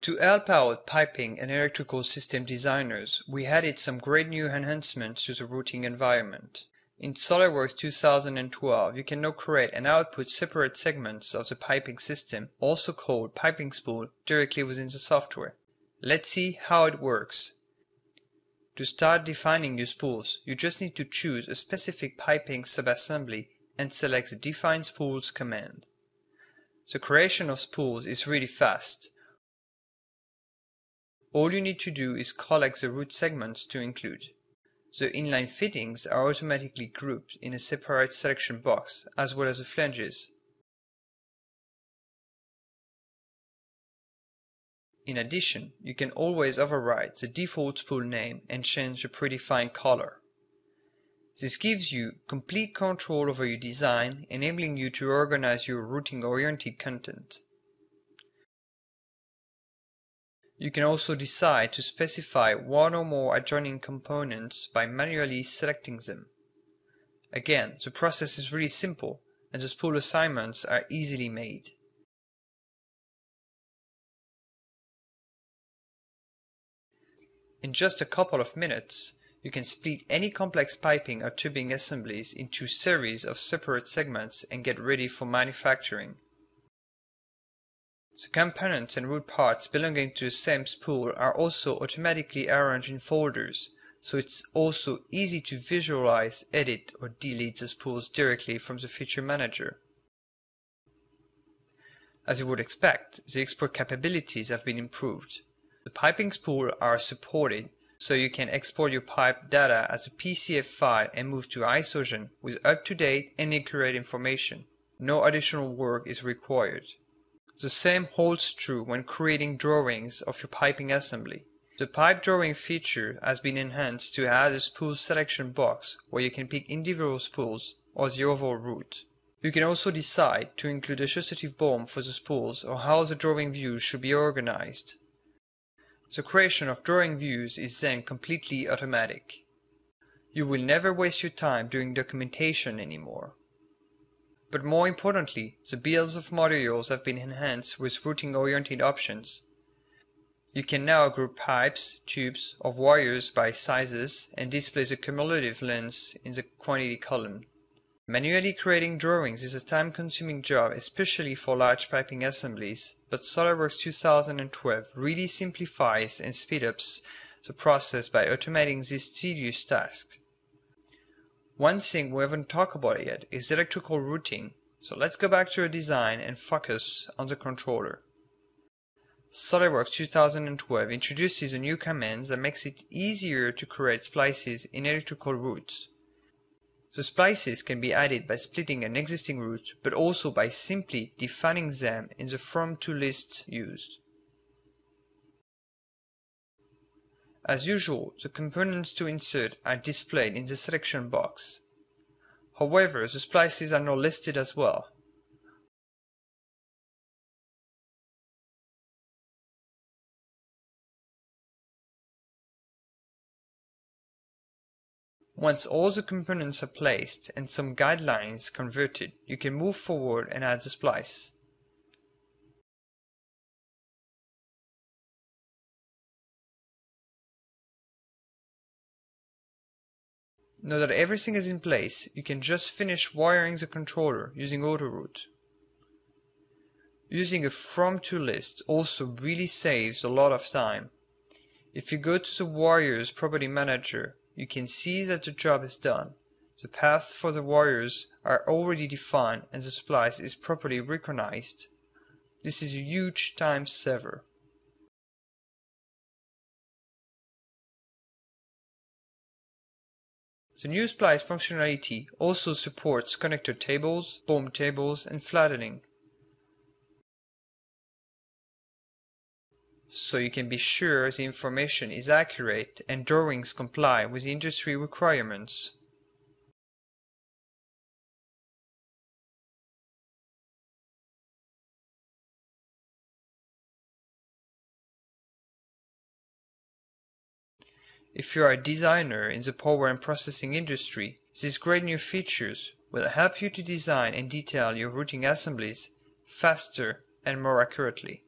To help out piping and electrical system designers, we added some great new enhancements to the routing environment. In SOLIDWORKS 2012, you can now create and output separate segments of the piping system, also called piping spool, directly within the software. Let's see how it works. To start defining your spools, you just need to choose a specific piping subassembly and select the Define Spools command. The creation of spools is really fast. All you need to do is collect the root segments to include. The inline fittings are automatically grouped in a separate selection box, as well as the flanges. In addition, you can always override the default spool name and change the predefined color. This gives you complete control over your design, enabling you to organize your routing-oriented content. You can also decide to specify one or more adjoining components by manually selecting them. Again, the process is really simple, and the spool assignments are easily made. In just a couple of minutes, you can split any complex piping or tubing assemblies into a series of separate segments and get ready for manufacturing. The components and root parts belonging to the same spool are also automatically arranged in folders, so it's also easy to visualize, edit, or delete the spools directly from the feature manager. As you would expect, the export capabilities have been improved. The piping spools are supported, so you can export your pipe data as a PCF file and move to isogen with up-to-date and accurate information. No additional work is required. The same holds true when creating drawings of your piping assembly. The pipe drawing feature has been enhanced to add a spool selection box where you can pick individual spools or the overall route. You can also decide to include associative BOM for the spools or how the drawing views should be organized. The creation of drawing views is then completely automatic. You will never waste your time doing documentation anymore. But more importantly, the bills of materials have been enhanced with routing-oriented options. You can now group pipes, tubes, or wires by sizes and display the cumulative lengths in the quantity column. Manually creating drawings is a time-consuming job, especially for large piping assemblies, but SOLIDWORKS 2012 really simplifies and speeds up the process by automating these tedious tasks. One thing we haven't talked about yet is electrical routing, so let's go back to our design and focus on the controller. SOLIDWORKS 2012 introduces a new command that makes it easier to create splices in electrical routes. The splices can be added by splitting an existing route, but also by simply defining them in the from-to list used. As usual, the components to insert are displayed in the selection box. However, the splices are now listed as well. Once all the components are placed and some guidelines converted, you can move forward and add the splice. Now that everything is in place, you can just finish wiring the controller using AutoRoute. Using a from-to list also really saves a lot of time. If you go to the wires property manager, you can see that the job is done. The path for the wires are already defined and the splice is properly recognized. This is a huge time saver. The new splice functionality also supports connector tables, BOM tables, and flattening. So you can be sure the information is accurate and drawings comply with the industry requirements. If you are a designer in the power and processing industry, these great new features will help you to design and detail your routing assemblies faster and more accurately.